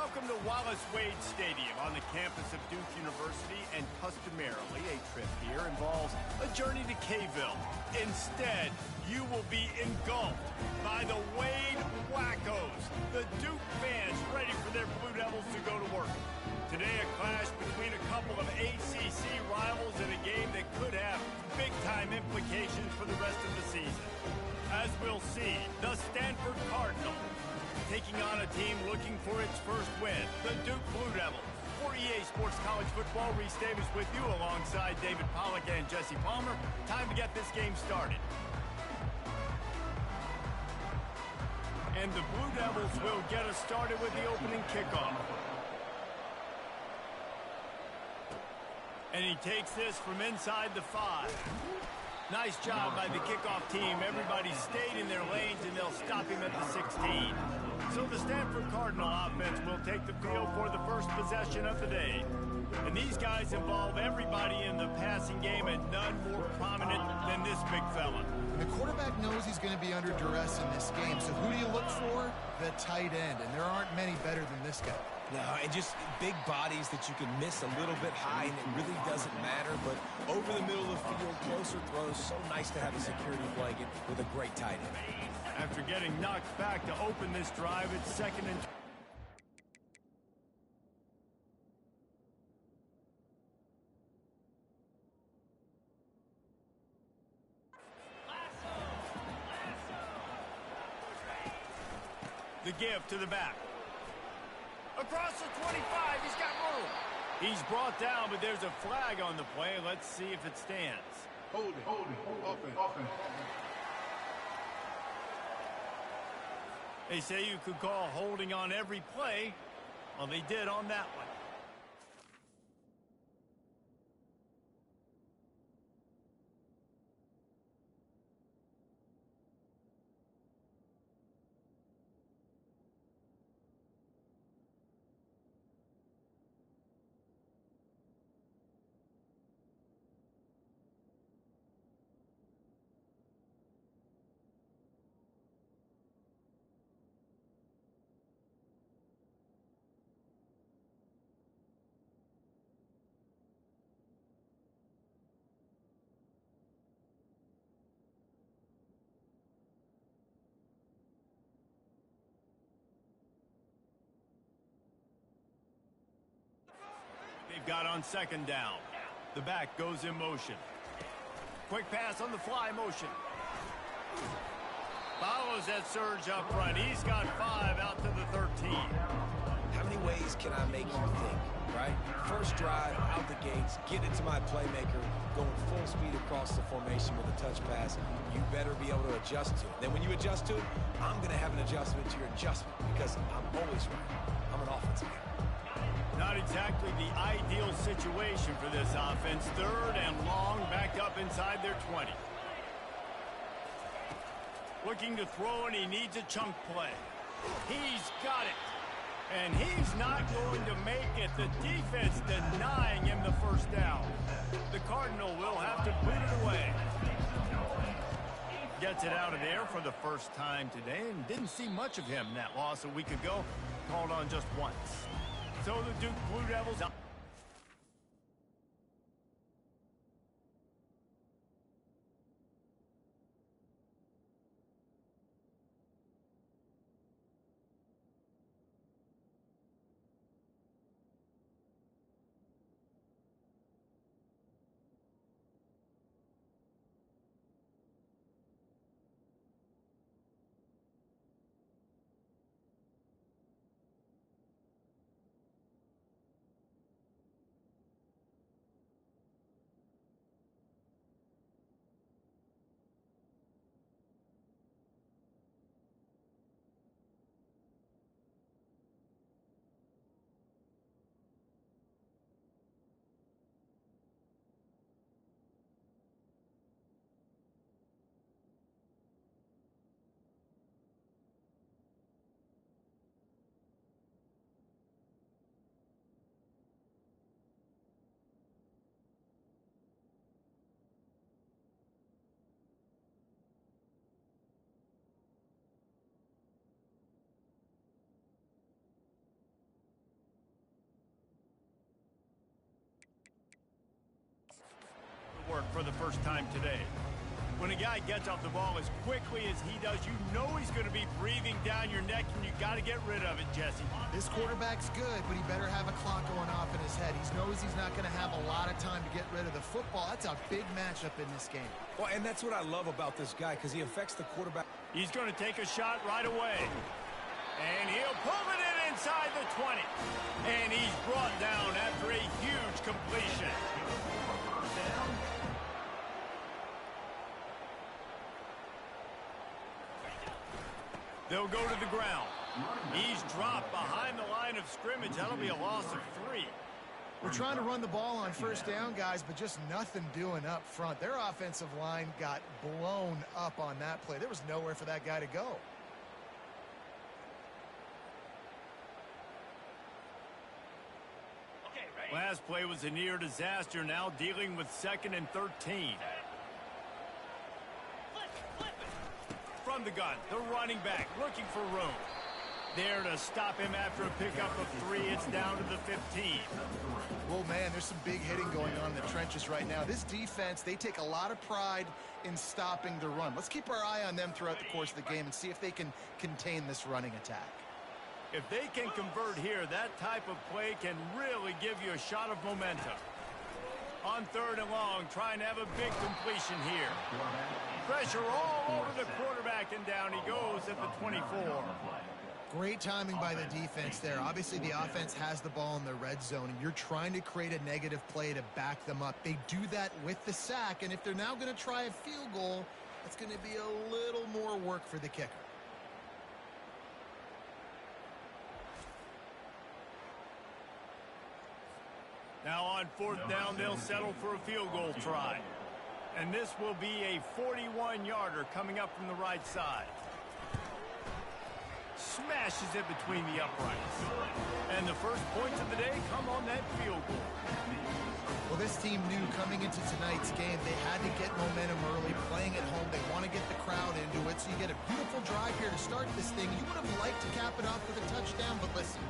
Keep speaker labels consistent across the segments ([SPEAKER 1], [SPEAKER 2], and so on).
[SPEAKER 1] Welcome to Wallace Wade Stadium on the campus of Duke University, and customarily a trip here involves a journey to K-ville. Instead, you will be engulfed by the Wade Wackos, the Duke fans ready for their Blue Devils to go to work. Today, a clash between a couple of ACC rivals in a game that could have big-time implications for the rest of the season. As we'll see, the Stanford Cardinal taking on a team looking for its first win, the Duke Blue Devils. For EA Sports College Football, Reese Davis with you alongside David Pollack and Jesse Palmer. Time to get this game started. And the Blue Devils will get us started with the opening kickoff. And he takes this from inside the 5. Nice job by the kickoff team. Everybody stayed in their lanes, and they'll stop him at the 16. So the Stanford Cardinal offense will take the field for the first possession of the day. And these guys involve everybody in the passing game, and none more prominent than this big fella.
[SPEAKER 2] The quarterback knows he's going to be under duress in this game, so who do you look for? The tight end, and there aren't many better than this guy.
[SPEAKER 3] No, and just big bodies that you can miss a little bit high, and it really doesn't matter. But over the middle of the field, closer throws, so nice to have a security blanket with a great tight end.
[SPEAKER 1] After getting knocked back to open this drive, it's 2nd and... The give to the back. Across the 25, he's got room. He's brought down, but there's a flag on the play. Let's see if it stands.
[SPEAKER 4] Hold it, offense.
[SPEAKER 1] They say you could call holding on every play. Well, they did on that one. They've got on 2nd down. The back goes in motion. Quick pass on the fly motion. Follows that surge up front. He's got 5 out to the 13.
[SPEAKER 3] How many ways can I make you think, right? First drive, out the gates, get into my playmaker, going full speed across the formation with a touch pass. You better be able to adjust to it. Then when you adjust to it, I'm going to have an adjustment to your adjustment because I'm always right. I'm an offensive guy.
[SPEAKER 1] Not exactly the ideal situation for this offense. 3rd and long, back up inside their 20. Looking to throw, and he needs a chunk play. He's got it. And he's not going to make it. The defense denying him the first down. The Cardinal will have to boot it away. Gets it out of there for the first time today, and didn't see much of him. That loss a week ago, called on just once. So the Duke Blue Devils... for the first time today. When a guy gets off the ball as quickly as he does, you know he's going to be breathing down your neck, and you got to get rid of it, Jesse.
[SPEAKER 2] This quarterback's good, but he better have a clock going off in his head. He knows he's not going to have a lot of time to get rid of the football. That's a big matchup in this game.
[SPEAKER 3] Well, and that's what I love about this guy, because he affects the quarterback.
[SPEAKER 1] He's going to take a shot right away. And he'll pull it in inside the 20. And he's brought down after a huge completion. They'll go to the ground. He's dropped behind the line of scrimmage. That'll be a loss of 3.
[SPEAKER 2] We're trying to run the ball on first down, guys, but just nothing doing up front. Their offensive line got blown up on that play. There was nowhere for that guy to go.
[SPEAKER 1] Last play was a near disaster. Now dealing with 2nd and 13. From the gun, the running back looking for room. There to stop him after a pickup of 3. It's down to the 15.
[SPEAKER 2] Well, man, there's some big hitting going on in the trenches right now. This defense, they take a lot of pride in stopping the run. Let's keep our eye on them throughout the course of the game and see if they can contain this running attack.
[SPEAKER 1] If they can convert here, that type of play can really give you a shot of momentum. On 3rd and long, trying to have a big completion here. Pressure all over the quarterback, and down he goes at the 24.
[SPEAKER 2] Great timing by the defense there. Obviously, the offense has the ball in the red zone, and you're trying to create a negative play to back them up. They do that with the sack, and if they're now going to try a field goal, it's going to be a little more work for the kicker.
[SPEAKER 1] Now on 4th down, they'll settle for a field goal try. And this will be a 41-yarder coming up from the right side. Smashes it between the uprights. And the first points of the day come on that field goal.
[SPEAKER 2] Well, this team knew coming into tonight's game they had to get momentum early, playing at home. They want to get the crowd into it, so you get a beautiful drive here to start this thing. You would have liked to cap it off with a touchdown, but listen,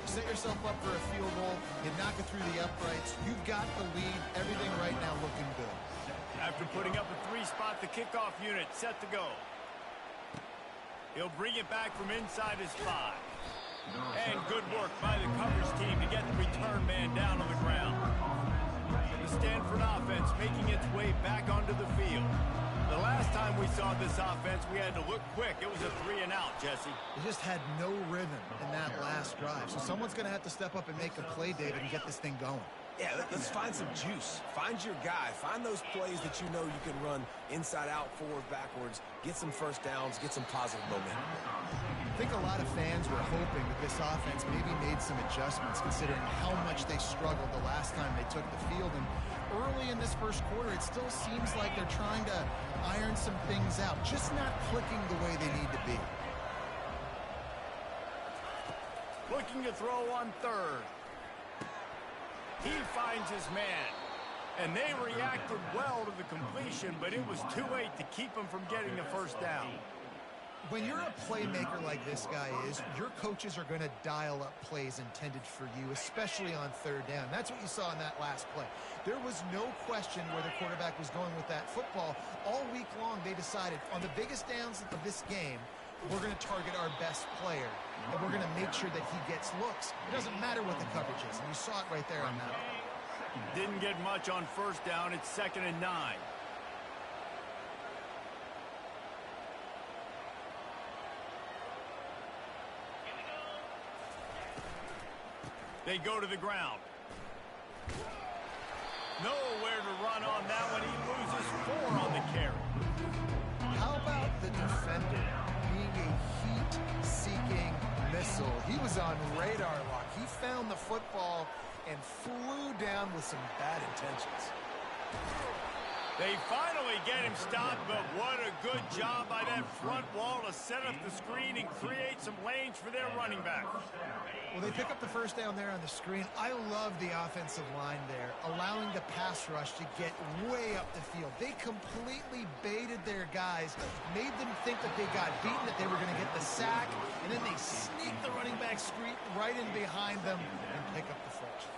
[SPEAKER 2] set yourself up for a field goal, you knock it through the uprights, you've got the lead, everything right now looking good.
[SPEAKER 1] After putting up a 3-spot, the kickoff unit set to go. He'll bring it back from inside his 5. And good work by the coverage team to get the return man down on the ground. The Stanford offense making its way back onto the field. The last time we saw this offense, we had to look quick. It was a 3-and-out, Jesse.
[SPEAKER 2] They just had no rhythm in that last drive. So someone's going to have to step up and make a play, David, and get this thing going.
[SPEAKER 3] Yeah, let's find some juice. Find your guy. Find those plays that you know you can run inside out, forward, backwards. Get some first downs. Get some positive momentum.
[SPEAKER 2] I think a lot of fans were hoping that this offense maybe made some adjustments considering how much they struggled the last time they took the field. And early in this first quarter, it still seems like they're trying to iron some things out, just not clicking the way they need to be.
[SPEAKER 1] Looking to throw on 3rd. He finds his man. And they reacted well to the completion, but it was too late to keep him from getting the first down.
[SPEAKER 2] When you're a playmaker like this guy is, your coaches are going to dial up plays intended for you, especially on 3rd down. That's what you saw in that last play. There was no question where the quarterback was going with that football. All week long, they decided on the biggest downs of this game, we're going to target our best player, and we're going to make sure that he gets looks. It doesn't matter what the coverage is, and you saw it right there on that.
[SPEAKER 1] Didn't get much on 1st down. It's 2nd and 9. They go to the ground. Nowhere to run on that one. He loses 4 on the carry.
[SPEAKER 2] How about the defender being a heat-seeking missile? He was on radar lock. He found the football and flew down with some bad intentions.
[SPEAKER 1] They finally get him stopped, but what a good job by that front wall to set up the screen and create some lanes for their running back.
[SPEAKER 2] Well, they pick up the first down there on the screen. I love the offensive line there, allowing the pass rush to get way up the field. They completely baited their guys, made them think that they got beaten, that they were going to get the sack, and then they sneak the running back screen right in behind them and pick up the first.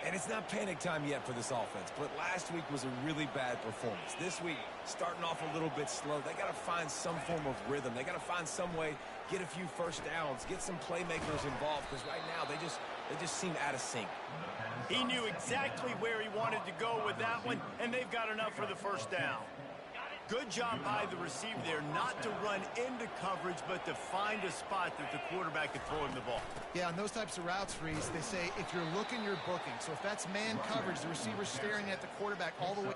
[SPEAKER 3] And it's not panic time yet for this offense, but last week was a really bad performance. This week, starting off a little bit slow, they got to find some form of rhythm. They got to find some way, get a few first downs, get some playmakers involved, because right now they just seem out of sync.
[SPEAKER 1] He knew exactly where he wanted to go with that one, and they've got enough for the first down. Good job by the receiver there, not to run into coverage, but to find a spot that the quarterback could throw him the ball.
[SPEAKER 2] Yeah, on those types of routes, Reese, they say if you're looking, you're booking. So if that's man coverage, the receiver's staring at the quarterback all the way.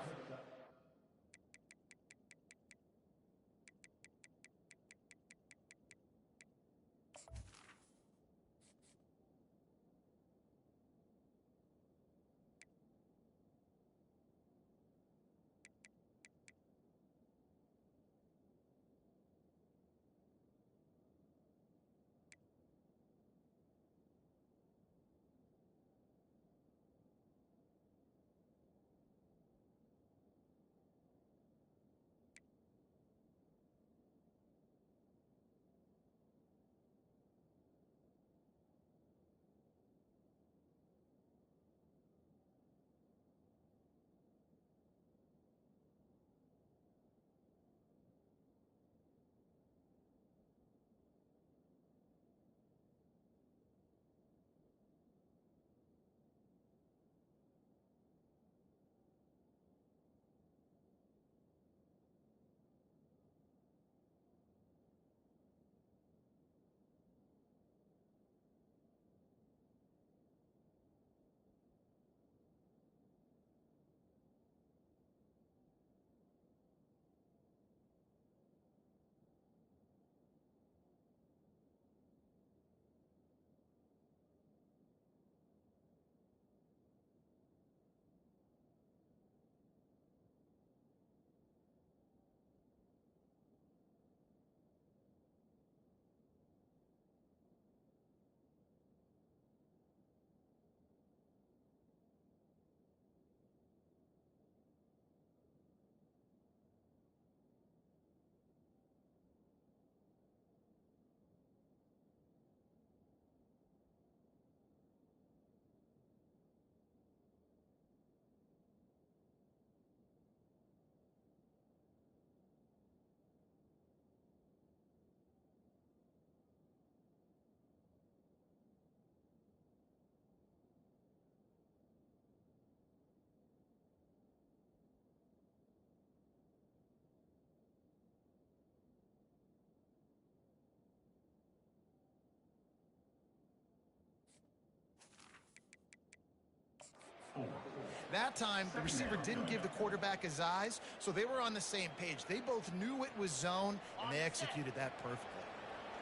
[SPEAKER 2] That time, the receiver didn't give the quarterback his eyes, so they were on the same page. They both knew it was zone, and they executed that perfectly.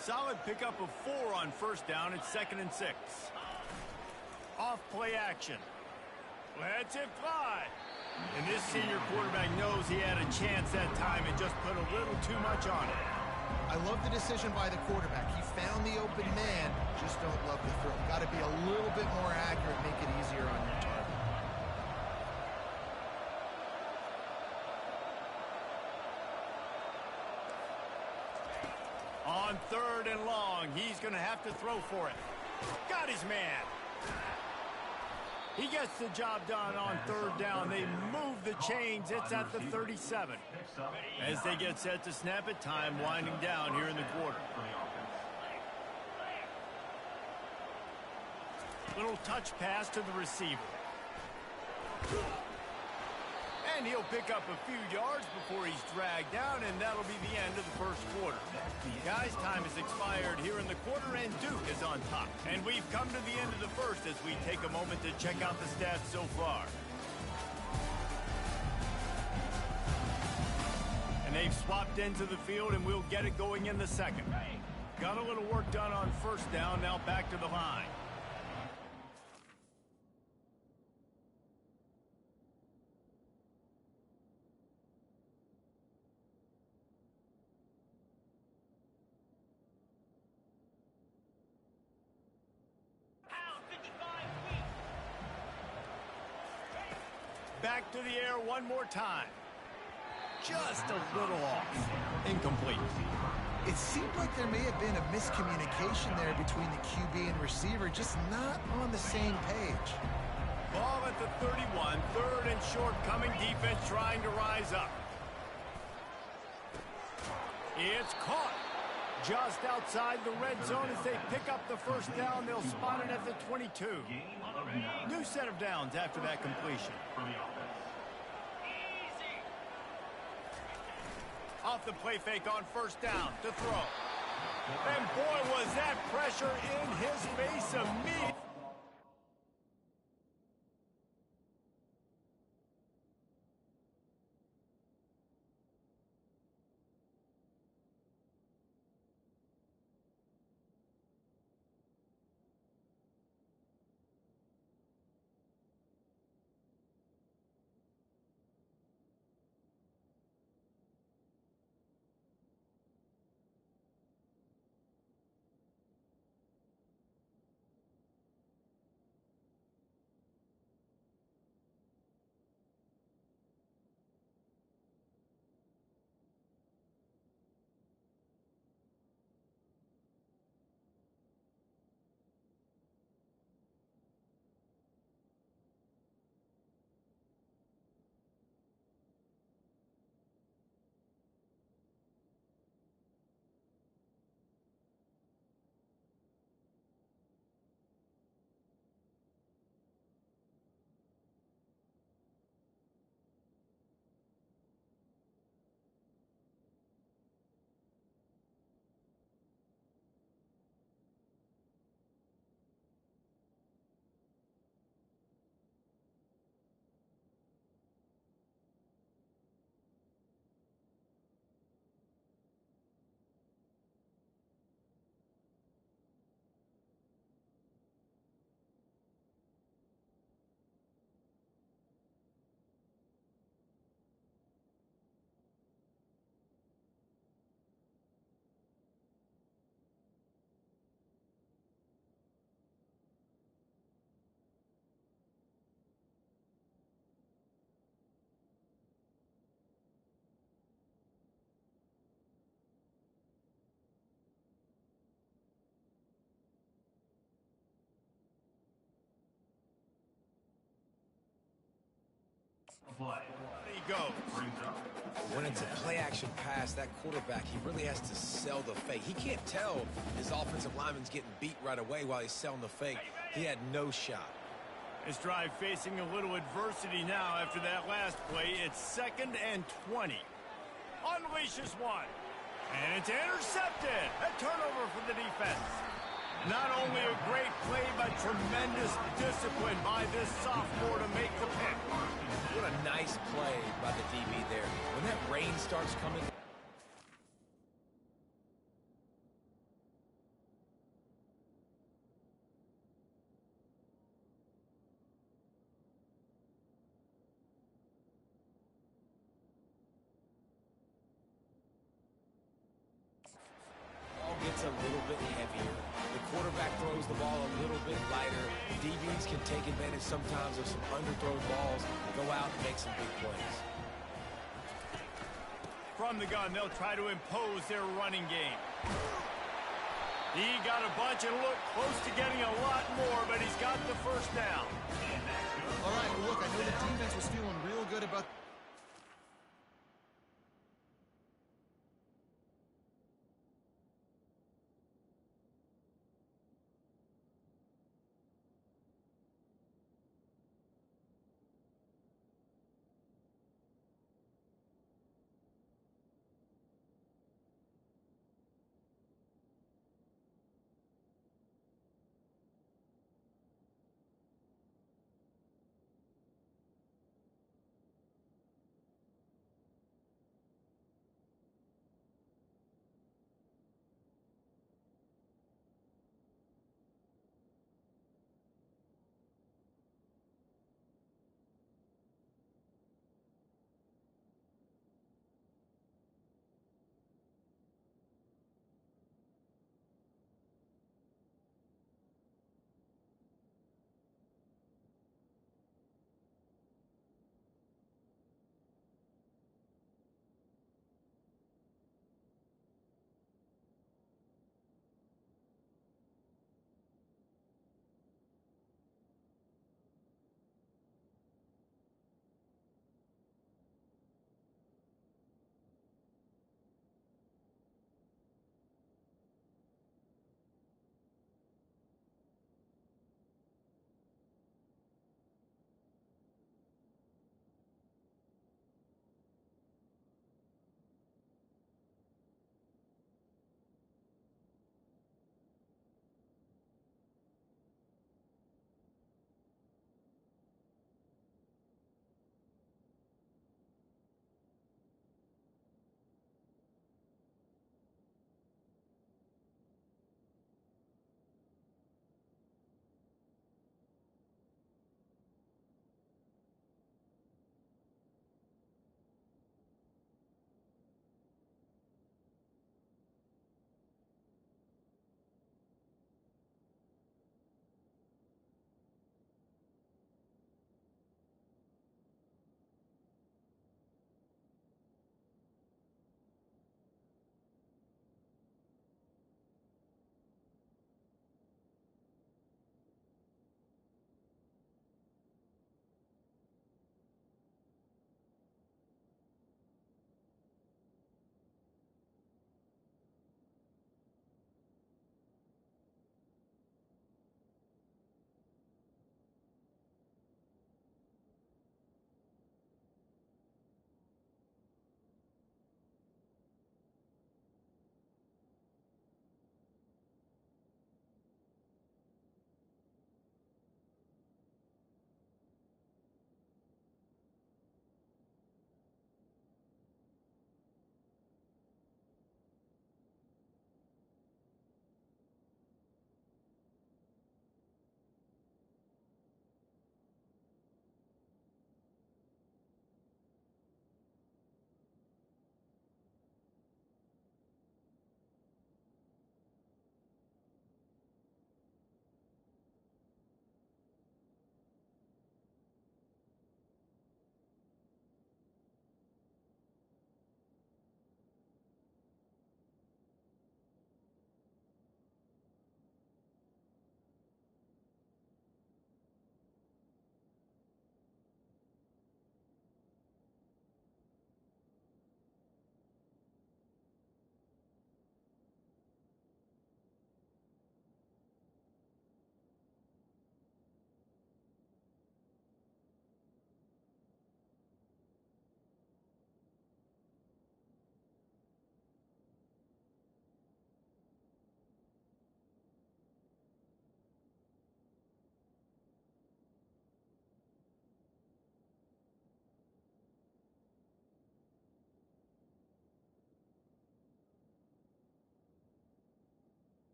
[SPEAKER 1] Solid pickup of 4 on first down. It's 2nd and 6. Off play action. Lets it fly. And this senior quarterback knows he had a chance that time and just put a little too much on it.
[SPEAKER 2] I love the decision by the quarterback. He found the open man, just don't love the throw. Got to be a little bit more accurate, make it easier on your target.
[SPEAKER 1] On 3rd and long, he's going to have to throw for it. Got his man. He gets the job done on 3rd down. They move the chains. It's at the 37. As they get set to snap it, time winding down here in the quarter. Little touch pass to the receiver. And he'll pick up a few yards before he's dragged down, and that'll be the end of the first quarter. Guys, time has expired here in the quarter, and Duke is on top. And we've come to the end of the first as we take a moment to check out the stats so far. And they've swapped into the field, and we'll get it going in the second. Got a little work done on first down, now back to the line. Back to the air one more time. Just a little off. Incomplete.
[SPEAKER 2] It seemed like there may have been a miscommunication there between the QB and receiver, just not on the same page.
[SPEAKER 1] Ball at the 31, third and short, coming defense trying to rise up. It's caught just outside the red zone as they pick up the first down. They'll spot it at the 22. New set of downs after that completion. Off the play fake on first down to throw. And boy, was that pressure in his face immediately. There he goes.
[SPEAKER 3] When it's a play-action pass, that quarterback, he really has to sell the fake. He can't tell his offensive lineman's getting beat right away while he's selling the fake. He had no shot.
[SPEAKER 1] This drive facing a little adversity now after that last play. It's 2nd and 20. Unleashes one. And it's intercepted. A turnover for the defense. Not only a great play, but tremendous discipline by this sophomore to make the pick.
[SPEAKER 3] What a nice play by the DB there. When that rain starts coming... Ball gets a little bit heavier. The quarterback throws the ball a little bit lighter. DBs can take advantage sometimes of some underthrown balls, go out and make some big plays.
[SPEAKER 1] From the gun, they'll try to impose their running game. He got a bunch and looked close to getting a lot more, but he's got the first down.
[SPEAKER 2] All right, well, look, I know the defense was feeling real good about...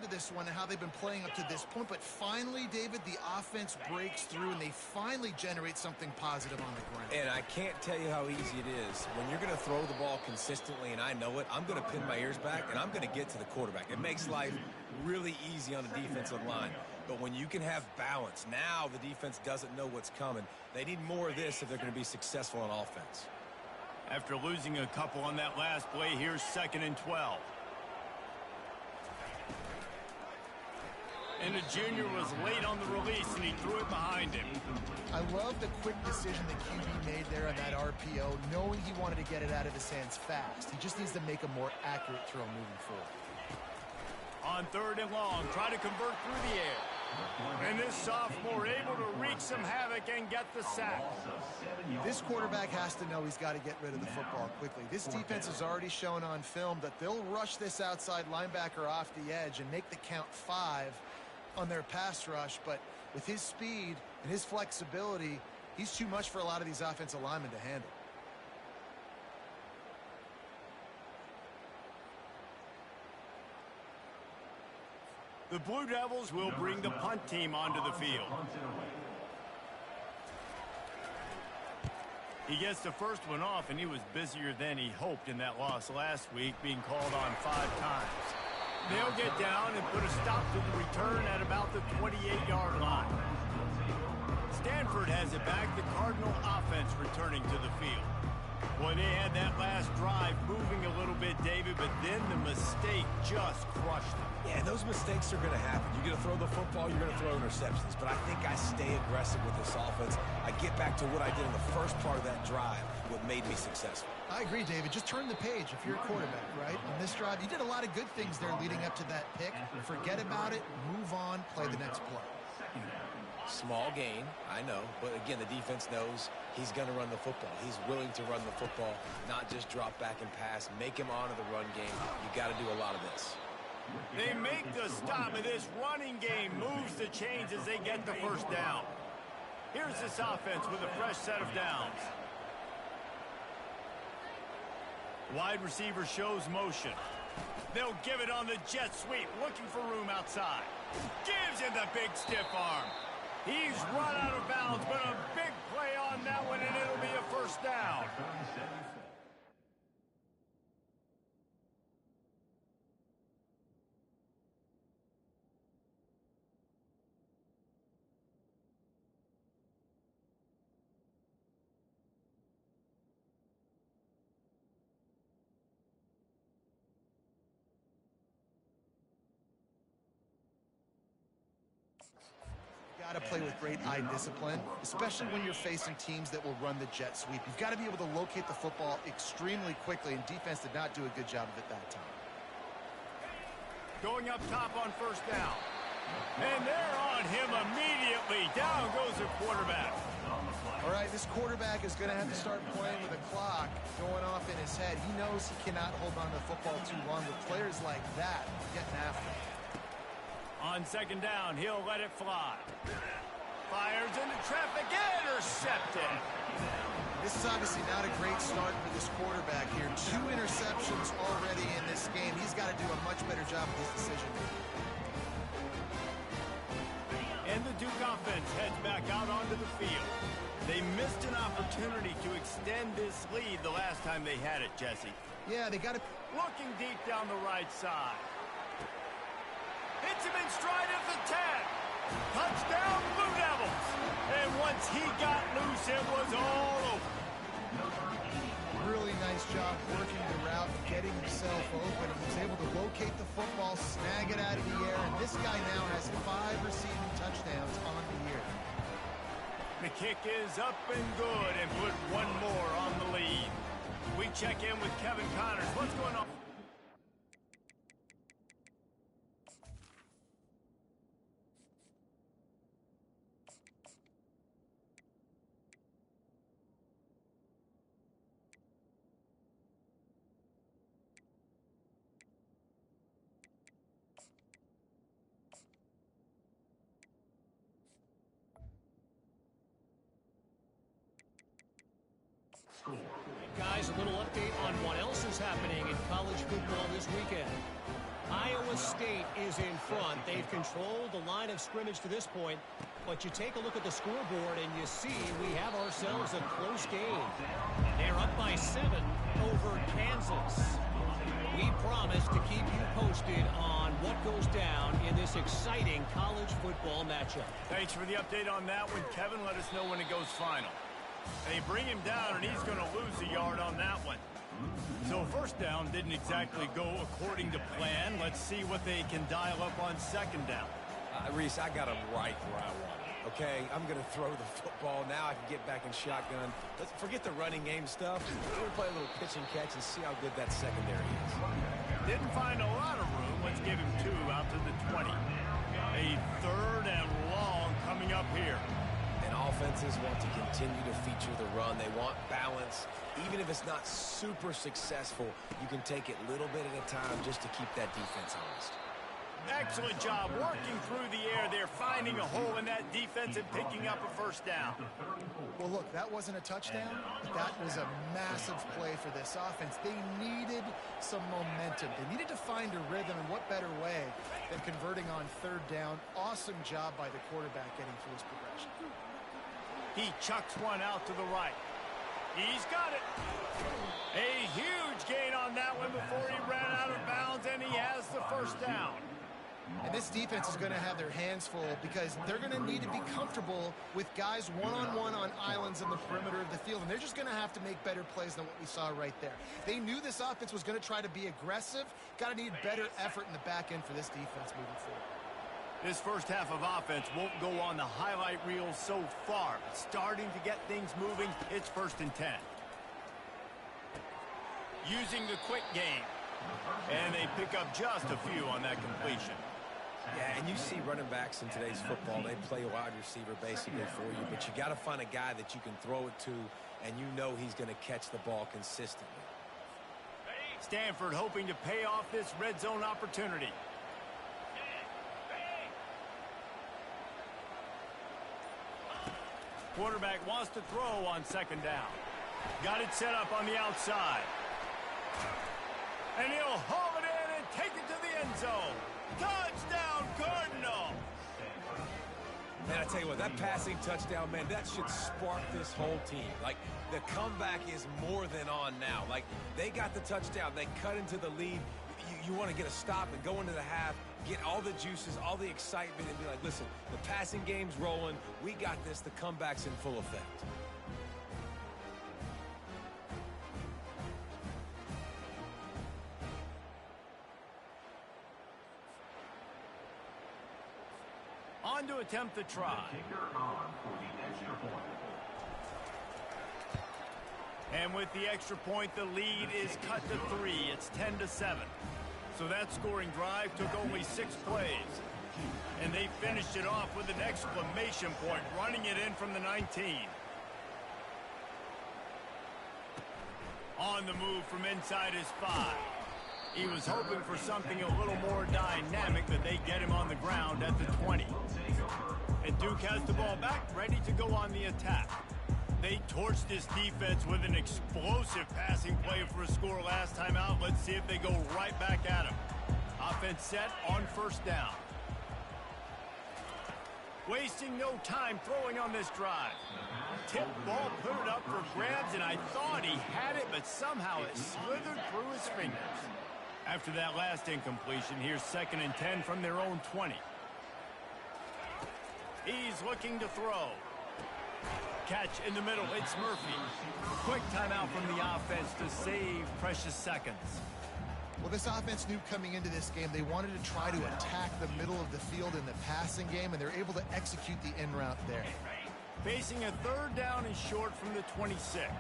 [SPEAKER 2] to this one and how they've been playing up to this point, but finally, David, the offense breaks through and they finally generate something positive on the ground.
[SPEAKER 3] And I can't tell you how easy it is. When you're going to throw the ball consistently, and I know it, I'm going to pin my ears back, and I'm going to get to the quarterback. It makes life really easy on the defensive line. But when you can have balance, now the defense doesn't know what's coming. They need more of this if they're going to be successful on offense.
[SPEAKER 1] After losing a couple on that last play, here's 2nd and 12. And the junior was late on the release, and he threw it behind him.
[SPEAKER 2] I love the quick decision the QB made there on that RPO, knowing he wanted to get it out of his hands fast. He just needs to make a more accurate throw moving forward.
[SPEAKER 1] On 3rd and long, try to convert through the air. And this sophomore able to wreak some havoc and get the sack.
[SPEAKER 2] This quarterback has to know he's got to get rid of the football quickly. This defense has already shown on film that they'll rush this outside linebacker off the edge and make the count 5 on their pass rush, but with his speed and his flexibility, he's too much for a lot of these offensive linemen to handle.
[SPEAKER 1] The Blue Devils will bring the punt team onto the field. He gets the first one off, and he was busier than he hoped in that loss last week, being called on 5 times. They'll get down and put a stop to the return at about the 28-yard line. Stanford has it back, the Cardinal offense returning to the field. Boy, they had that last drive moving a little bit, David, but then the mistake just crushed them.
[SPEAKER 3] Yeah, those mistakes are going to happen. You're going to throw the football, you're going to throw interceptions. But I think I stay aggressive with this offense. I get back to what I did in the first part of that drive, what made me successful.
[SPEAKER 2] I agree, David. Just turn the page if you're a quarterback, right? On this drive, you did a lot of good things there leading up to that pick. Forget about it, move on, play the next play.
[SPEAKER 3] Small gain, I know, but again, the defense knows he's going to run the football. He's willing to run the football, not just drop back and pass, make him honor the run game. You got to do a lot of this.
[SPEAKER 1] They make the stop, and this running game moves the chains as they get the first down. Here's this offense with a fresh set of downs. Wide receiver shows motion. They'll give it on the jet sweep, looking for room outside. Gives him the big stiff arm. He's run out of bounds, but a big play on that one, and it'll be a first down.
[SPEAKER 2] Got to play with great eye discipline, especially when you're facing teams that will run the jet sweep. You've got to be able to locate the football extremely quickly, and defense did not do a good job of it that time.
[SPEAKER 1] Going up top on first down. And they're on him immediately. Down goes the quarterback.
[SPEAKER 2] All right, this quarterback is going to have to start playing with a clock going off in his head. He knows he cannot hold on to the football too long with players like that getting after him.
[SPEAKER 1] On second down, he'll let it fly. Fires into traffic, intercepted.
[SPEAKER 2] This is obviously not a great start for this quarterback here. 2 interceptions already in this game. He's got to do a much better job with his decision making.
[SPEAKER 1] And the Duke offense heads back out onto the field. They missed an opportunity to extend this lead the last time they had it, Jesse.
[SPEAKER 2] Yeah, they got to...
[SPEAKER 1] Looking deep down the right side. Hits him in stride at the 10. Touchdown, Blue Devils. And once he got loose, it was all over.
[SPEAKER 2] Really nice job working the route, getting himself open. He was able to locate the football, snag it out of the air, and this guy now has 5 receiving touchdowns on the year.
[SPEAKER 1] The kick is up and good and put one more on the lead. We check in with Kevin Connors. What's going on?
[SPEAKER 5] Guys, a little update on what else is happening in college football this weekend. Iowa State is in front. They've controlled the line of scrimmage to this point. But you take a look at the scoreboard and you see we have ourselves a close game. They're up by 7 over Kansas. We promise to keep you posted on what goes down in this exciting college football matchup.
[SPEAKER 1] Thanks for the update on that one, Kevin. Let us know when it goes final. They bring him down, and he's going to lose a yard on that one. So first down didn't exactly go according to plan. Let's see what they can dial up on second down.
[SPEAKER 3] Reese, I got him right where I want him. Okay, I'm going to throw the football. Now I can get back in shotgun. Let's forget the running game stuff. We're going to play a little pitch and catch and see how good that secondary is.
[SPEAKER 1] Didn't find a lot of room. Let's give him 2 out to the 20. A third and long coming up here.
[SPEAKER 3] And offenses want to continue to feature the run. They want balance. Even if it's not super successful, you can take it little bit at a time just to keep that defense honest.
[SPEAKER 1] Excellent job working through the air there, finding a hole in that defense and picking up a first down.
[SPEAKER 2] Well, look, that wasn't a touchdown, but that was a massive play for this offense. They needed some momentum. They needed to find a rhythm, and what better way than converting on third down. Awesome job by the quarterback getting through his progression.
[SPEAKER 1] He chucks one out to the right. He's got it. A huge gain on that one before he ran out of bounds, and he has the first down.
[SPEAKER 2] And this defense is going to have their hands full because they're going to need to be comfortable with guys one-on-one on islands in the perimeter of the field. And they're just going to have to make better plays than what we saw right there. They knew this offense was going to try to be aggressive. Got to need better effort in the back end for this defense moving forward.
[SPEAKER 1] This first half of offense won't go on the highlight reel so far. But starting to get things moving, it's 1st and 10. Using the quick game. And they pick up just a few on that completion.
[SPEAKER 3] Yeah, and you see running backs in today's football, they play wide receiver basically for you, but you got to find a guy that you can throw it to, and you know he's going to catch the ball consistently.
[SPEAKER 1] Stanford hoping to pay off this red zone opportunity. Quarterback wants to throw on second down. Got it set up on the outside. And he'll haul it in and take it to the end zone. Touchdown, Cardinal!
[SPEAKER 3] Man, I tell you what, that passing touchdown, man, that should spark this whole team. Like, the comeback is more than on now. Like, they got the touchdown. They cut into the lead. You want to get a stop and go into the half, get all the juices, all the excitement, and be like, listen, the passing game's rolling. We got this. The comeback's in full effect.
[SPEAKER 1] On to attempt the try. And with the extra point, the lead is cut to 3. It's 10-7. So that scoring drive took only 6 plays. And they finished it off with an exclamation point, running it in from the 19. On the move from inside his 5. He was hoping for something a little more dynamic, but they get him on the ground at the 20. And Duke has the ball back, ready to go on the attack. They torched this defense with an explosive passing play for a score last time out. Let's see if they go right back at him. Offense set on first down. Wasting no time throwing on this drive. Tip ball, put it up for grabs, and I thought he had it, but somehow it slithered through his fingers. After that last incompletion, here's 2nd and 10 from their own 20. He's looking to throw. Catch in the middle, it's Murphy. Quick timeout from the offense to save precious seconds.
[SPEAKER 2] Well, this offense knew coming into this game they wanted to try to attack the middle of the field in the passing game, and they're able to execute the in route there.
[SPEAKER 1] Facing a 3rd down and short from the 26.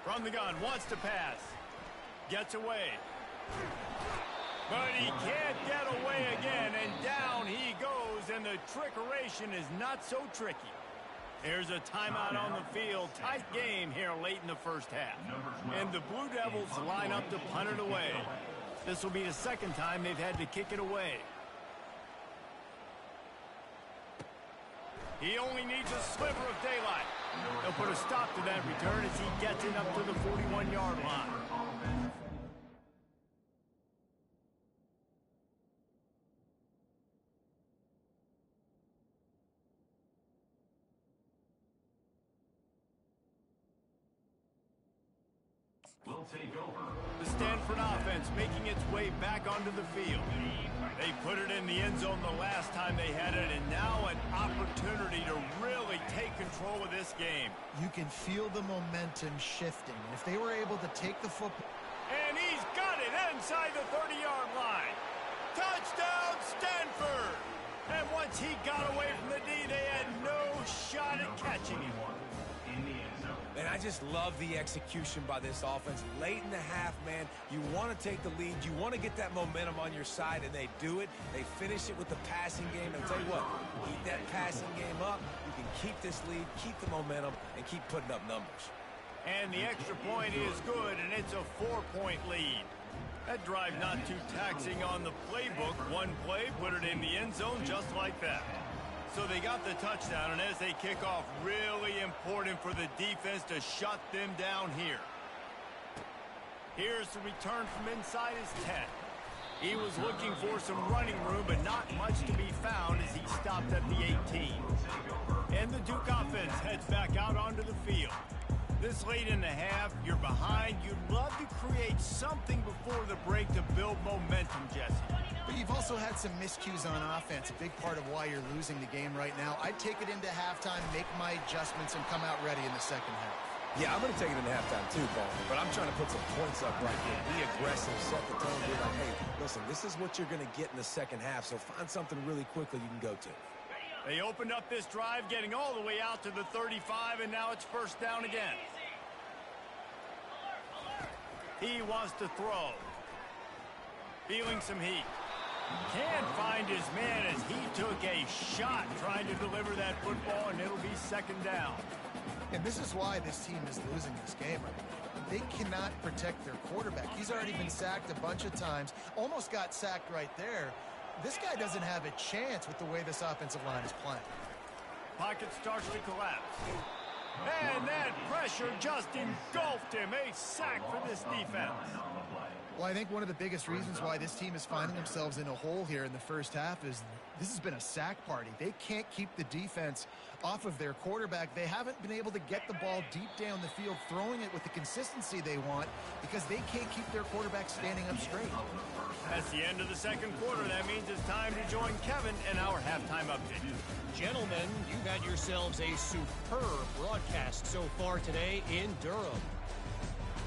[SPEAKER 1] From the gun, wants to pass. Gets away. But he can't get away again, and down he goes, and the trickeration is not so tricky. There's a timeout on the field. Tight game here late in the first half. And the Blue Devils line up to punt it away. This will be the 2nd time they've had to kick it away. He only needs a sliver of daylight. They'll put a stop to that return as he gets it up to the 41-yard line. Will take over. The Stanford offense making its way back onto the field. They put it in the end zone the last time they had it, and now an opportunity to really take control of this game.
[SPEAKER 2] You can feel the momentum shifting. If they were able to take the football...
[SPEAKER 1] And he's got it inside the 30-yard line. Touchdown, Stanford! And once he got away from the D, they had no shot at catching him.
[SPEAKER 3] And I just love the execution by this offense. Late in the half, man, you want to take the lead. You want to get that momentum on your side, and they do it. They finish it with the passing game. And I'll tell you what, keep that passing game up. You can keep this lead, keep the momentum, and keep putting up numbers.
[SPEAKER 1] And the extra point is good, and it's a 4-point lead. That drive not too taxing on the playbook. One play, put it in the end zone just like that. So they got the touchdown, and as they kick off, really important for the defense to shut them down here. Here's the return from inside his 10. He was looking for some running room, but not much to be found as he stopped at the 18. And the Duke offense heads back out onto the field. This late in the half, you're behind. You'd love to create something before the break to build momentum, Jesse.
[SPEAKER 2] But you've also had some miscues on offense, a big part of why you're losing the game right now. I'd take it into halftime, make my adjustments, and come out ready in the second half.
[SPEAKER 3] Yeah, I'm going to take it into halftime too, Paul. But I'm trying to put some points up right here. Be aggressive, set the tone, be like, hey, listen, this is what you're going to get in the second half, so find something really quickly you can go to.
[SPEAKER 1] They opened up this drive, getting all the way out to the 35, and now it's first down again. He wants to throw. Feeling some heat. Can't find his man as he took a shot trying to deliver that football, and it'll be second down.
[SPEAKER 2] And this is why this team is losing this game right now. They cannot protect their quarterback. He's already been sacked a bunch of times. Almost got sacked right there. This guy doesn't have a chance with the way this offensive line is playing.
[SPEAKER 1] Pocket starts to collapse. And that pressure just engulfed him. A sack for this defense.
[SPEAKER 2] Well, I think one of the biggest reasons why this team is finding themselves in a hole here in the first half is this has been a sack party. They can't keep the defense off of their quarterback. They haven't been able to get the ball deep down the field, throwing it with the consistency they want because they can't keep their quarterback standing up straight.
[SPEAKER 1] That's the end of the second quarter. That means it's time to join Kevin in our halftime update.
[SPEAKER 5] Gentlemen, you've had yourselves a superb broadcast so far today in Durham.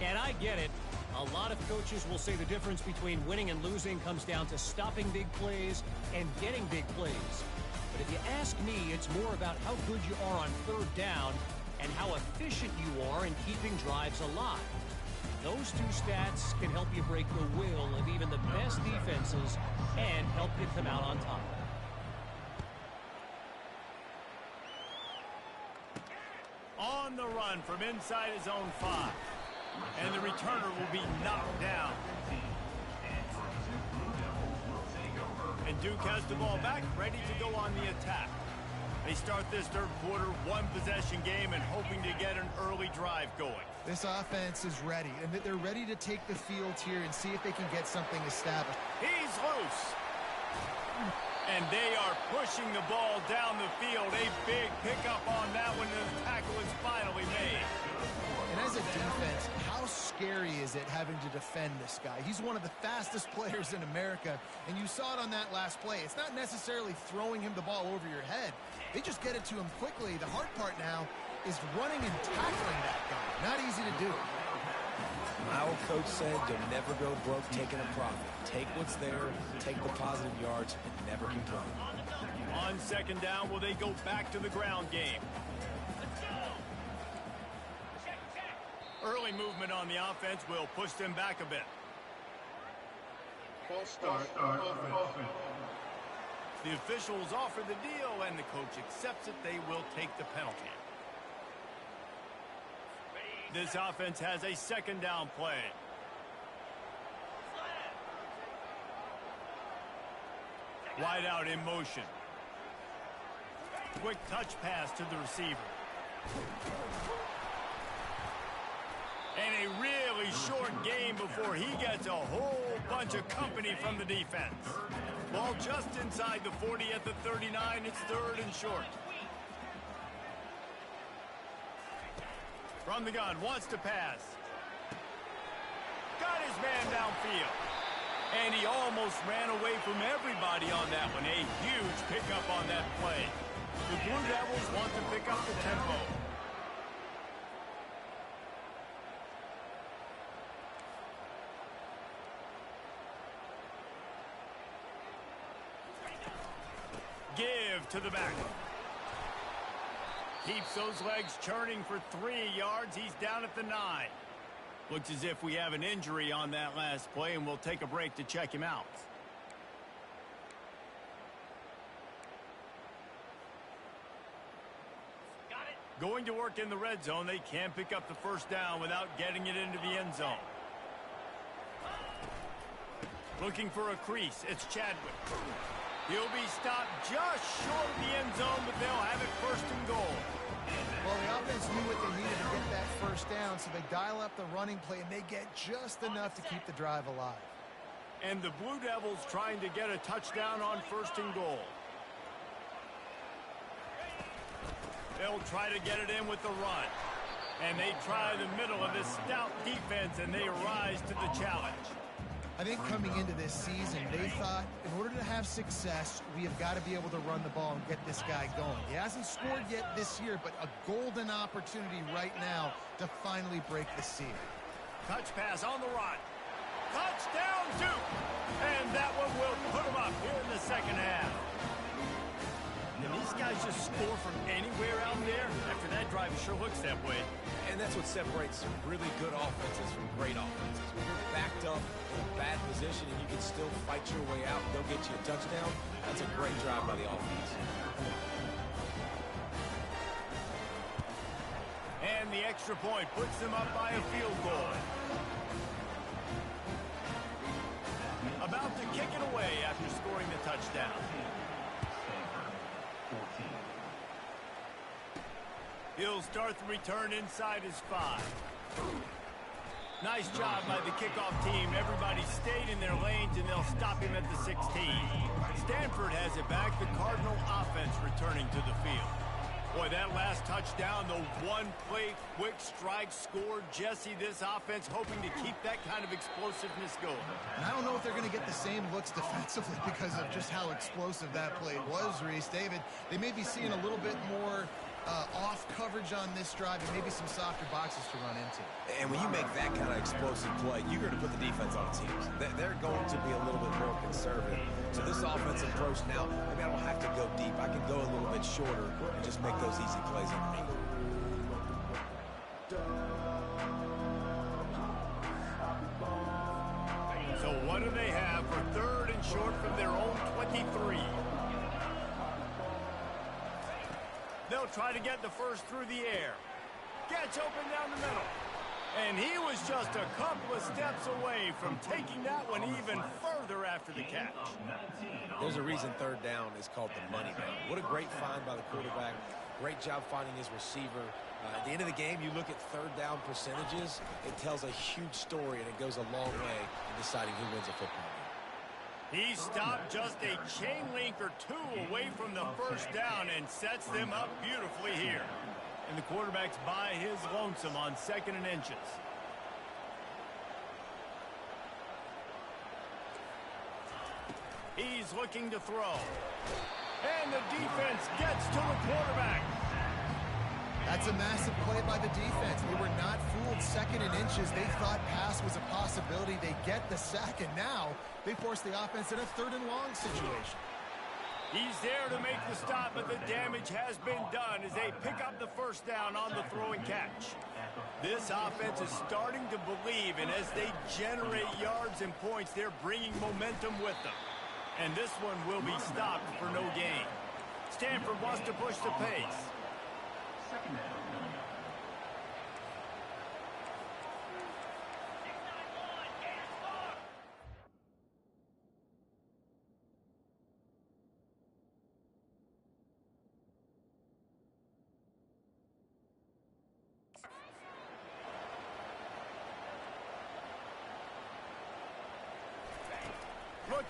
[SPEAKER 5] And I get it. A lot of coaches will say the difference between winning and losing comes down to stopping big plays and getting big plays. But if you ask me, it's more about how good you are on third down and how efficient you are in keeping drives alive. Those two stats can help you break the will of even the best defenses and help you come out on top.
[SPEAKER 1] On the run from inside his own 5. And the returner will be knocked down. And Duke has the ball back, ready to go on the attack. They start this third quarter, one-possession game, and hoping to get an early drive going.
[SPEAKER 2] This offense is ready, and they're ready to take the field here and see if they can get something established.
[SPEAKER 1] He's loose. And they are pushing the ball down the field. A big pickup on that one, and the tackle is finally made.
[SPEAKER 2] And as a defense, how scary is it having to defend this guy? He's one of the fastest players in America, and you saw it on that last play. It's not necessarily throwing him the ball over your head. They just get it to him quickly. The hard part now is running and tackling that guy. Not easy to do.
[SPEAKER 3] My old coach said you'll never go broke taking a profit. Take what's there, take the positive yards, and never complain.
[SPEAKER 1] On second down, will they go back to the ground game? Early movement on the offense will push them back a bit.
[SPEAKER 4] False start. Offense.
[SPEAKER 1] The officials offer the deal, and the coach accepts it. They will take the penalty. This offense has a second down play. Wide out in motion. Quick touch pass to the receiver. And a really short game before he gets a whole bunch of company from the defense. Ball just inside the 40 at the 39. It's 3rd and short. From the gun, wants to pass. Got his man downfield. And he almost ran away from everybody on that one. A huge pickup on that play. The Blue Devils want to pick up the tempo. Give to the back. Keeps those legs churning for 3 yards. He's down at the 9. Looks as if we have an injury on that last play, and we'll take a break to check him out. Got it. Going to work in the red zone. They can't pick up the first down without getting it into the end zone. Looking for a crease. It's Chadwick. He'll be stopped just short of the end zone, but they'll have it 1st and goal.
[SPEAKER 2] Well, the offense knew what they needed to get that first down, so they dial up the running play, and they get just enough to keep the drive alive.
[SPEAKER 1] And the Blue Devils trying to get a touchdown on 1st and goal. They'll try to get it in with the run. And they try the middle of this stout defense, and they rise to the challenge.
[SPEAKER 2] I think coming into this season, they thought in order to have success, we have got to be able to run the ball and get this guy going. He hasn't scored yet this year, but a golden opportunity right now to finally break the seal.
[SPEAKER 1] Touch pass on the run. Touchdown, Duke! And that one will put him up here in the second half. And these guys just score from anywhere out there. After that drive, it sure looks that way.
[SPEAKER 3] And that's what separates really good offenses from great offenses. When you're backed up in a bad position and you can still fight your way out and they'll get you a touchdown, that's a great drive by the offense.
[SPEAKER 1] And the extra point puts them up by a field goal. About to kick it away after scoring the touchdown. He'll start the return inside his 5. Nice job by the kickoff team. Everybody stayed in their lanes, and they'll stop him at the 16. Stanford has it back. The Cardinal offense returning to the field. Boy, that last touchdown, the one-play quick strike score. Jesse, this offense hoping to keep that kind of explosiveness going.
[SPEAKER 2] And I don't know if they're going to get the same looks defensively because of just how explosive that play was, Reese. David, they may be seeing a little bit more off coverage on this drive and maybe some softer boxes to run into.
[SPEAKER 3] And when you make that kind of explosive play, you're going to put the defense on the teams. They're going to be a little bit more conservative. So this offensive approach now, maybe I don't have to go deep. I can go a little bit shorter and just make those easy plays underneath.
[SPEAKER 1] So what do they have for 3rd and short from their own 23? They'll try to get the first through the air. Gets open down the middle. And he was just a couple of steps away from taking that one even further after the catch.
[SPEAKER 3] There's a reason 3rd down is called the money down. What a great find by the quarterback. Great job finding his receiver. At the end of the game, you look at 3rd down percentages. It tells a huge story, and it goes a long way in deciding who wins a football game.
[SPEAKER 1] He stopped just a chain link or 2 away from the first down and sets them up beautifully here. And the quarterback's by his lonesome on 2nd and inches. He's looking to throw. And the defense gets to the quarterback.
[SPEAKER 2] That's a massive play by the defense. They were not fooled. 2nd and inches. They thought pass was a possibility. They get the sack, and now they force the offense in a 3rd and long situation.
[SPEAKER 1] He's there to make the stop, but the damage has been done as they pick up the first down on the throw and catch. This offense is starting to believe, and as they generate yards and points, they're bringing momentum with them. And this one will be stopped for no gain. Stanford wants to push the pace.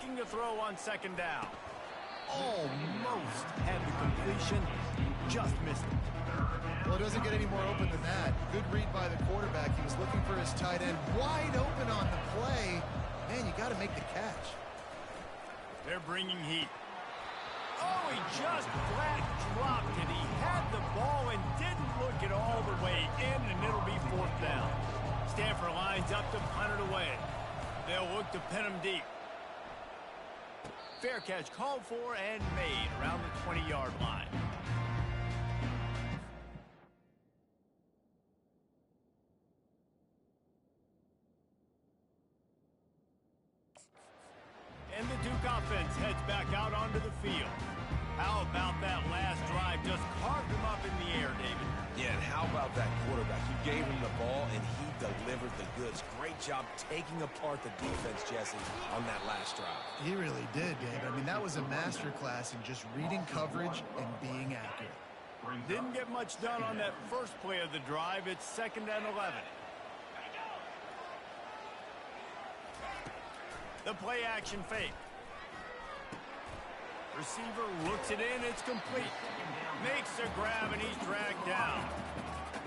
[SPEAKER 1] Looking to throw on second down. Almost had the completion, just missed it.
[SPEAKER 2] Well, it doesn't get any more open than that. Good read by the quarterback. He was looking for his tight end wide open on the play. Man, you got to make the catch.
[SPEAKER 1] They're bringing heat. Oh, he just flat dropped it. He had the ball and didn't look it all the way in, and it'll be fourth down. Stanford lines up to punt it away. They'll look to pin him deep. Fair catch called for and made around the 20-yard line. And the Duke offense heads back out onto the field. How about that last drive? Just carved him up in the air, David.
[SPEAKER 3] Yeah, and how about that quarterback? You gave him the ball, and he delivered the goods. Great job taking apart the defense, Jesse, on that last drive.
[SPEAKER 2] He really did, Dave. I mean, that was a masterclass in just reading coverage and being accurate.
[SPEAKER 1] Didn't get much done on that first play of the drive. It's 2nd and 11. The play action fake. Receiver looks it in. It's complete. Makes a grab, and he's dragged down.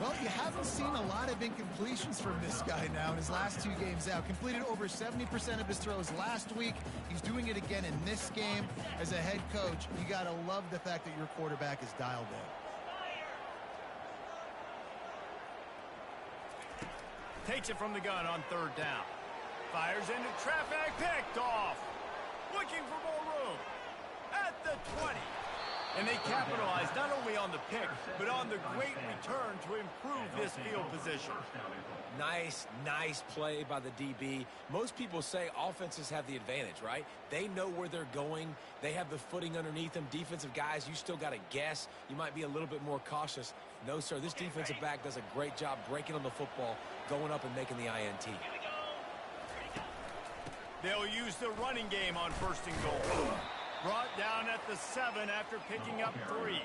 [SPEAKER 2] Well, you haven't seen a lot of incompletions from this guy now in his last 2 games out. Completed over 70% of his throws last week. He's doing it again in this game. As a head coach, you got to love the fact that your quarterback is dialed in.
[SPEAKER 1] Takes it from the gun on 3rd down. Fires into traffic, picked off. Looking for more room. At the 20. And they capitalize not only on the pick, but on the great return to improve this field position.
[SPEAKER 3] Nice play by the DB. Most people say offenses have the advantage, right? They know where they're going. They have the footing underneath them. Defensive guys, you still got to guess. You might be a little bit more cautious. No, sir, this defensive back does a great job breaking on the football, going up and making the INT.
[SPEAKER 1] They'll use the running game on 1st and goal. Brought down at the 7 after picking up 3.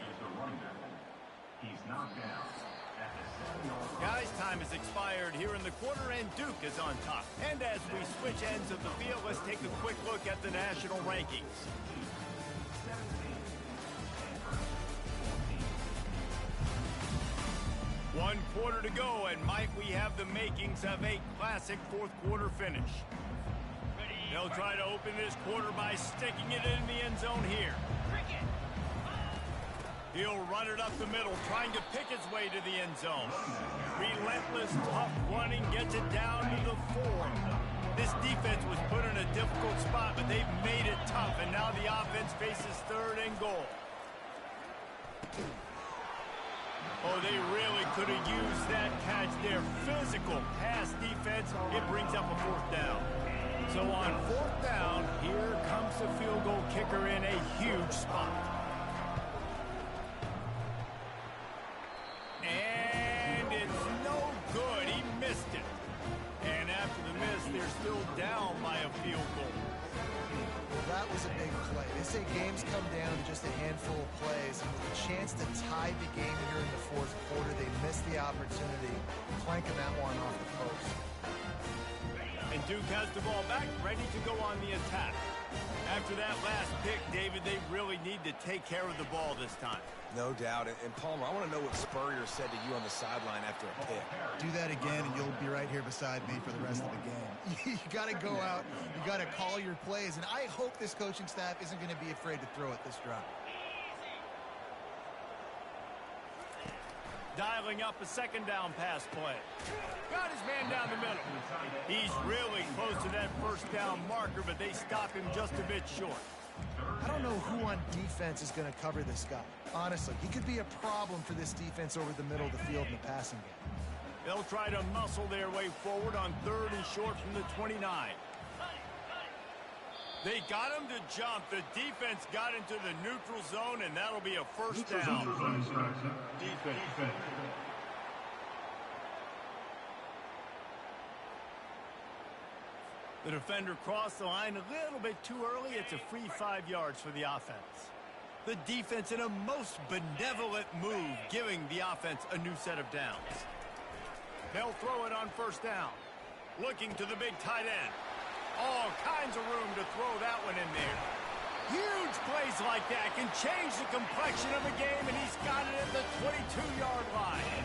[SPEAKER 1] Guys, time has expired here in the quarter, and Duke is on top. And as we switch ends of the field, let's take a quick look at the national rankings. One quarter to go, and might we have the makings of a classic 4th quarter finish. They'll try to open this quarter by sticking it in the end zone here. He'll run it up the middle, trying to pick his way to the end zone. Relentless, tough running, gets it down to the 4. This defense was put in a difficult spot, but they've made it tough, and now the offense faces 3rd and goal. Oh, they really could have used that catch there. Physical pass defense. It brings up a 4th down. So on 4th down, here comes the field goal kicker in a huge spot. And it's no good. He missed it. And after the miss, they're still down by a field goal.
[SPEAKER 2] Well, that was a big play. They say games come down to just a handful of plays. And with a chance to tie the game here in the 4th quarter, they missed the opportunity, clanking that one off the post.
[SPEAKER 1] And Duke has the ball back, ready to go on the attack. After that last pick, David, they really need to take care of the ball this time.
[SPEAKER 3] No doubt. And Palmer, I want to know what Spurrier said to you on the sideline after a pick.
[SPEAKER 2] Do that again, and you'll be right here beside me for the rest of the game. You got to go out. You got to call your plays. And I hope this coaching staff isn't going to be afraid to throw it this drive.
[SPEAKER 1] Dialing up a 2nd down pass play. Got his man down the middle. He's really close to that 1st down marker, but they stop him just a bit short.
[SPEAKER 2] I don't know who on defense is going to cover this guy. Honestly, he could be a problem for this defense over the middle of the field in the passing game.
[SPEAKER 1] They'll try to muscle their way forward on 3rd and short from the 29. They got him to jump. The defense got into the neutral zone, and that'll be a 1st down.
[SPEAKER 4] Defense.
[SPEAKER 1] The defender crossed the line a little bit too early. It's a free 5 yards for the offense. The defense in a most benevolent move, giving the offense a new set of downs. They'll throw it on 1st down. Looking to the big tight end. All kinds of room to throw that one in there. Huge plays like that can change the complexion of a game, and he's got it at the 22-yard line.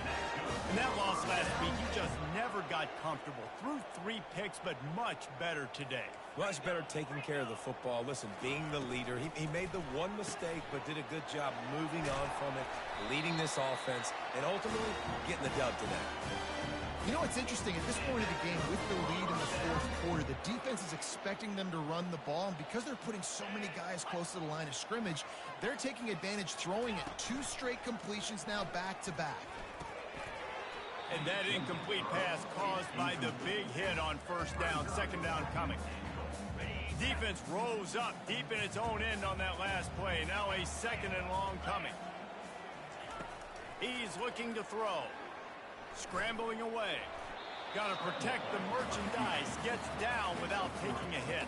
[SPEAKER 1] In that loss last week, he just never got comfortable. Threw 3 picks, but much better today.
[SPEAKER 3] Much better taking care of the football. Listen, being the leader, he made the one mistake, but did a good job moving on from it, leading this offense, and ultimately getting the dub today.
[SPEAKER 2] You know what's interesting? At this point of the game, with the lead in the fourth quarter, the defense is expecting them to run the ball, and because they're putting so many guys close to the line of scrimmage, they're taking advantage, throwing it 2 straight completions now back-to-back.
[SPEAKER 1] And that incomplete pass caused by the big hit on first down, second down coming. Defense rose up deep in its own end on that last play. Now a second and long coming. He's looking to throw. Scrambling away. Got to protect the merchandise. Gets down without taking a hit.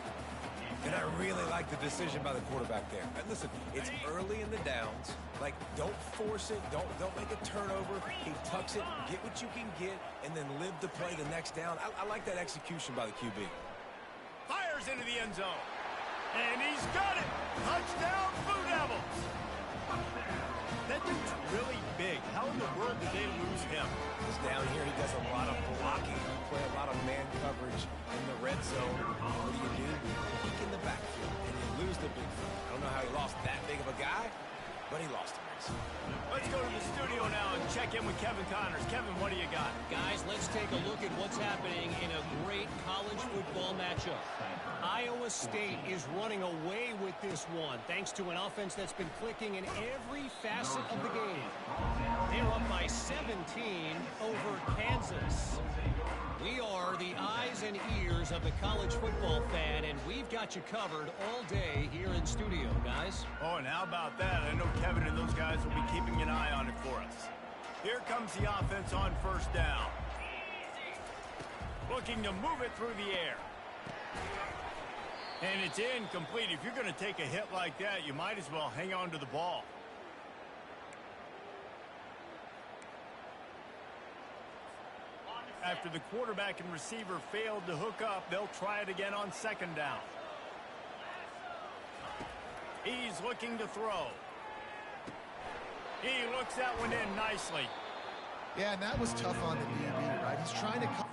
[SPEAKER 3] And I really like the decision by the quarterback there. And listen, it's early in the downs. Like, don't force it. Don't make a turnover. He tucks it, get what you can get, and then live to play the next down. I like that execution by the QB.
[SPEAKER 1] Fires into the end zone. And he's got it. Touchdown, Blue Devils. That dude's really big. How in the world did they lose him?
[SPEAKER 3] He's down here. He does a lot of blocking. You play a lot of man coverage in the red zone. What do? You peek in the backfield, and you lose the big field. I don't know how he lost that big of a guy, but he lost him.
[SPEAKER 1] Let's go to the studio now and check in with Kevin Connors. Kevin, what do you got?
[SPEAKER 5] Guys, let's take a look at what's happening in a great college football matchup. Iowa State is running away with this one, thanks to an offense that's been clicking in every facet of the game. They're up by 17 over Kansas. We are the eyes and ears of the college football fan, and we've got you covered all day here in studio, guys.
[SPEAKER 1] Oh, and how about that? I know Kevin and those guys will be keeping an eye on it for us. Here comes the offense on first down. Looking to move it through the air. And it's incomplete. If you're going to take a hit like that, you might as well hang on to the ball. After the quarterback and receiver failed to hook up, they'll try it again on second down. He's looking to throw. He looks that one in nicely.
[SPEAKER 2] Yeah, and that was tough on the DB, right? He's trying to come.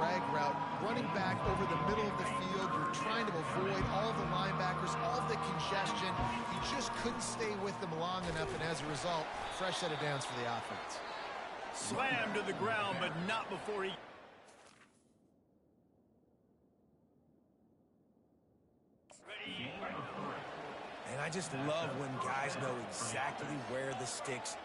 [SPEAKER 2] Drag route, running back over the middle of the field. You're trying to avoid all the linebackers, all the congestion. He just couldn't stay with them long enough, and as a result, fresh set of downs for the offense.
[SPEAKER 1] Slammed to the ground, but not before he...
[SPEAKER 3] And I just love when guys know exactly where the sticks.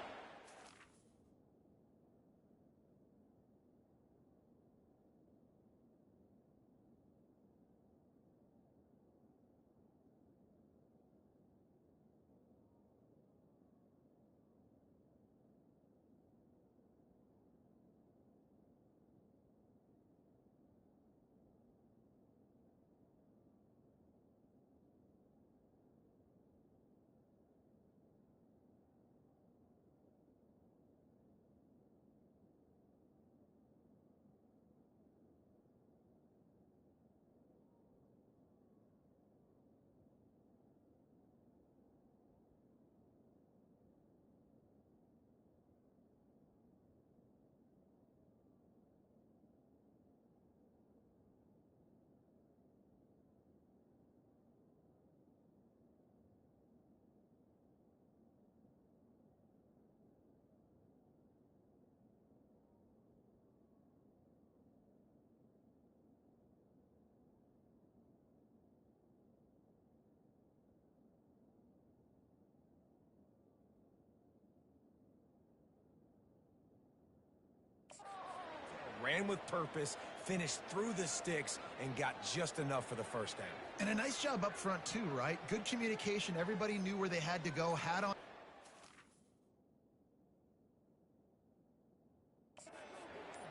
[SPEAKER 3] Ran with purpose, finished through the sticks, and got just enough for the first down.
[SPEAKER 2] And a nice job up front, too, right? Good communication. Everybody knew where they had to go, had on.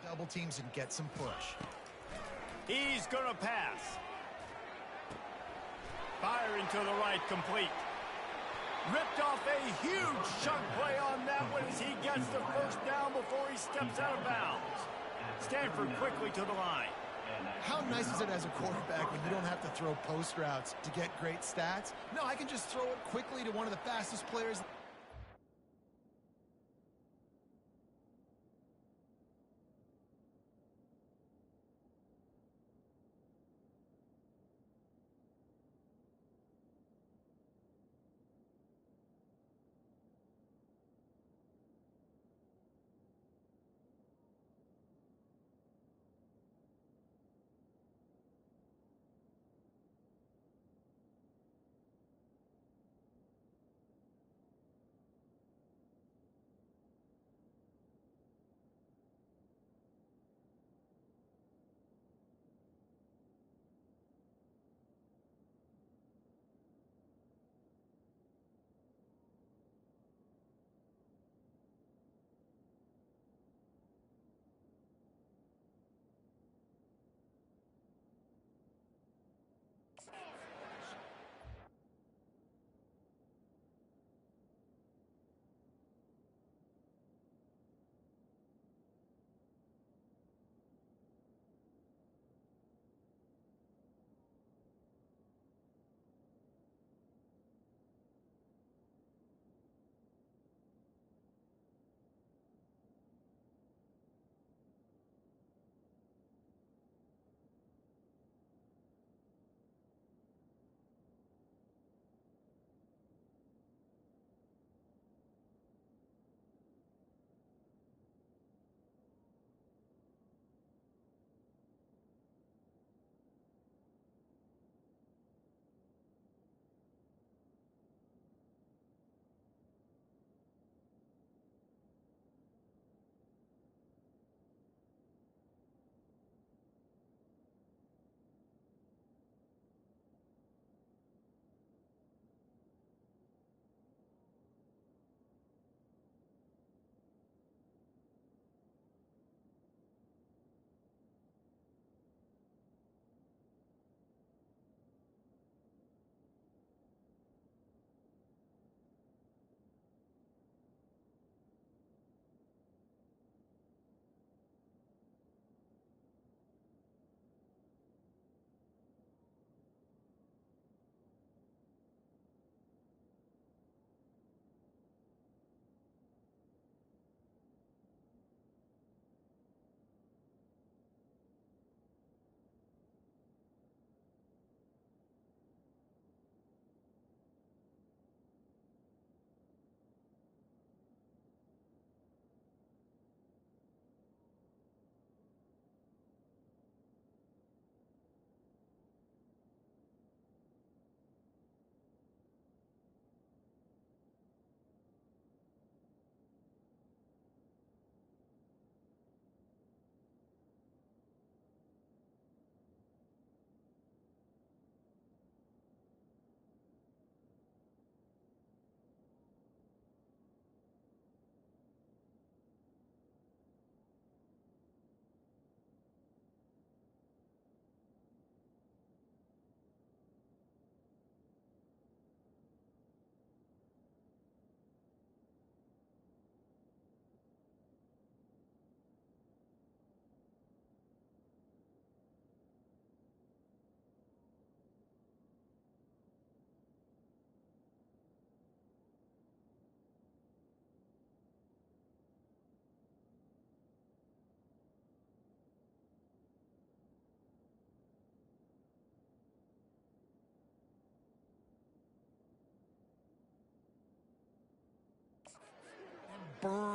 [SPEAKER 2] Double teams and get some push.
[SPEAKER 1] He's going to pass. Firing to the right, complete. Ripped off a huge chunk play on that one as he gets the first down before he steps out of bounds. Stanford quickly to the line.
[SPEAKER 2] How nice is it as a quarterback when you don't have to throw post routes to get great stats? No, I can just throw it quickly to one of the fastest players.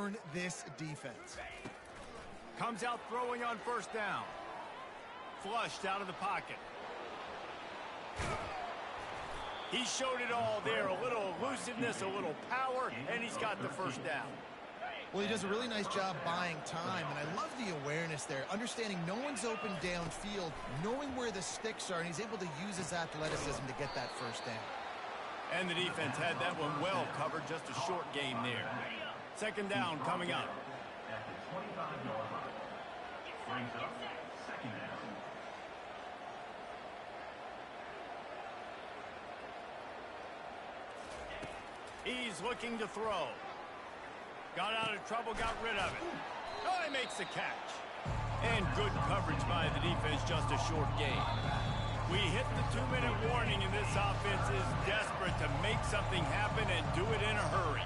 [SPEAKER 2] burn this defense.
[SPEAKER 1] Comes out throwing on first down. Flushed out of the pocket. He showed it all there. A little elusiveness, a little power, and he's got the first down.
[SPEAKER 2] Well, he does a really nice job buying time, and I love the awareness there, understanding no one's open downfield, knowing where the sticks are, and he's able to use his athleticism to get that first down.
[SPEAKER 1] And the defense had that one well covered, just a short game there. Second down coming up.
[SPEAKER 4] At the 25-yard line. Brings up second down.
[SPEAKER 1] He's looking to throw. Got out of trouble, got rid of it. Oh, he makes the catch. And good coverage by the defense, just a short game. We hit the 2-minute warning, and this offense is desperate to make something happen and do it in a hurry.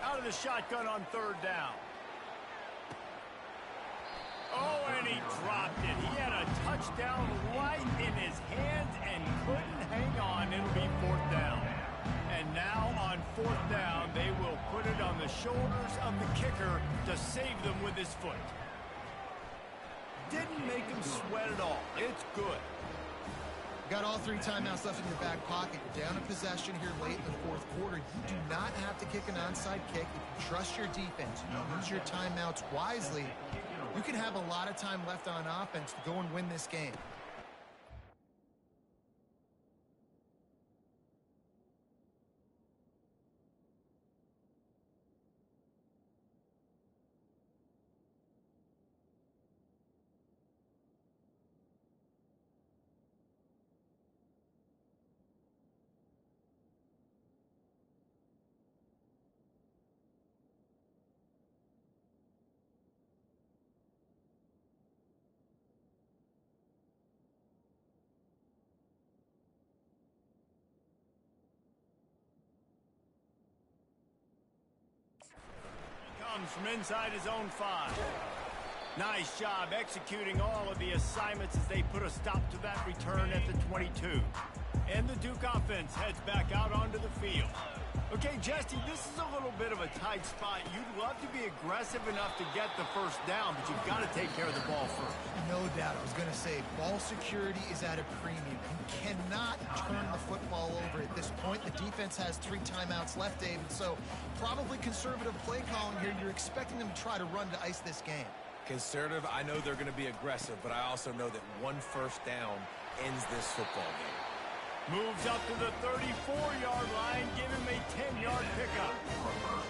[SPEAKER 1] Out of the shotgun on third down. Oh, and he dropped it. He had a touchdown right in his hands and couldn't hang on. It'll be fourth down. And now on fourth down, they will put it on the shoulders of the kicker to save them with his foot. Didn't make him sweat at all. It's good.
[SPEAKER 2] Got all 3 timeouts left in your back pocket. You're down a possession here late in the fourth quarter. You do not have to kick an onside kick. If you trust your defense, you use your timeouts wisely, you can have a lot of time left on offense to go and win this game.
[SPEAKER 1] Comes from inside his own 5. Nice job executing all of the assignments as they put a stop to that return at the 22. And the Duke offense heads back out onto the field. Okay, Jesse, this is a little bit of a tight spot. You'd love to be aggressive enough to get the first down, but you've got to take care of the ball first.
[SPEAKER 2] No doubt. I was going to say, ball security is at a premium. You cannot turn the football over at this point. The defense has 3 timeouts left, Dave, and so probably conservative play calling here. You're expecting them to try to run to ice this game.
[SPEAKER 3] Conservative, I know they're going to be aggressive, but I also know that 1 first down ends this football game.
[SPEAKER 1] Moves up to the 34-yard line, give him a 10-yard pickup.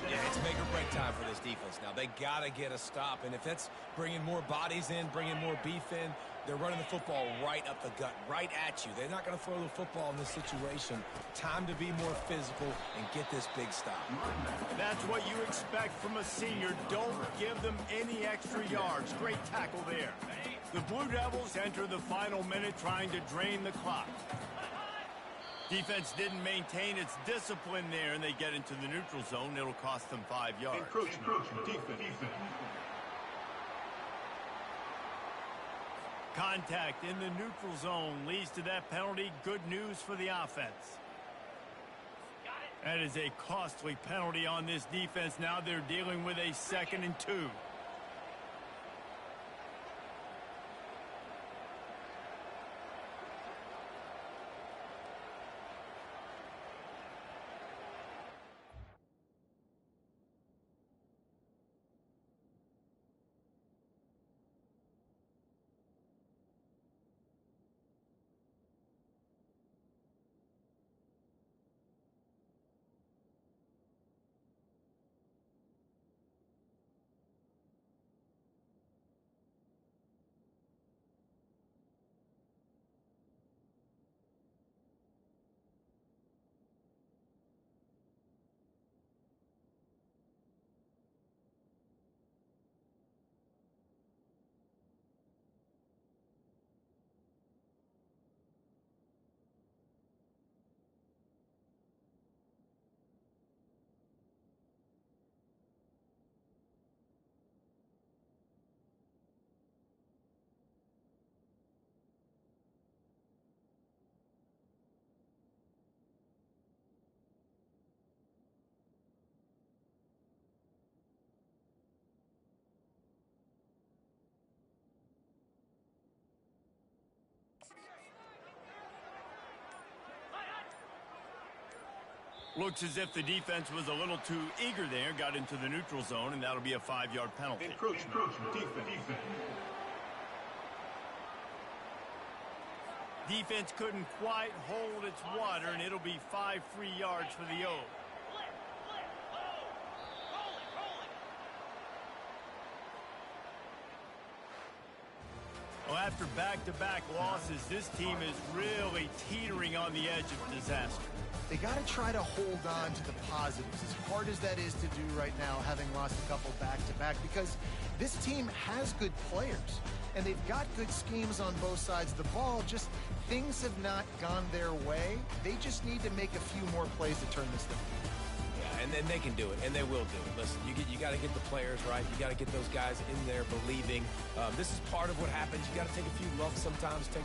[SPEAKER 3] Yeah, it's make or break time for this defense now. They got to get a stop, and if that's bringing more bodies in, bringing more beef in, they're running the football right up the gut, right at you. They're not going to throw the football in this situation. Time to be more physical and get this big stop.
[SPEAKER 1] That's what you expect from a senior. Don't give them any extra yards. Great tackle there. The Blue Devils enter the final minute trying to drain the clock. Defense didn't maintain its discipline there, and they get into the neutral zone. It'll cost them 5 yards.
[SPEAKER 4] Encroachment. Defense.
[SPEAKER 1] Contact in the neutral zone leads to that penalty. Good news for the offense. That is a costly penalty on this defense. Now they're dealing with a 2nd and 2. Looks as if the defense was a little too eager there, got into the neutral zone, and that'll be a 5-yard penalty.
[SPEAKER 4] Encroachment. Defense.
[SPEAKER 1] Defense couldn't quite hold its water, and it'll be 5 free yards for the O. Well, after back-to-back losses, this team is really teetering on the edge of disaster.
[SPEAKER 2] They got to try to hold on to the positives, as hard as that is to do right now, having lost a couple back-to-back, because this team has good players, and they've got good schemes on both sides of the ball. Just things have not gone their way. They just need to make a few more plays to turn this thing.
[SPEAKER 3] Yeah, and then they can do it, and they will do it. Listen, you got to get the players right. You got to get those guys in there believing. This is part of what happens. You got to take a few lumps sometimes, take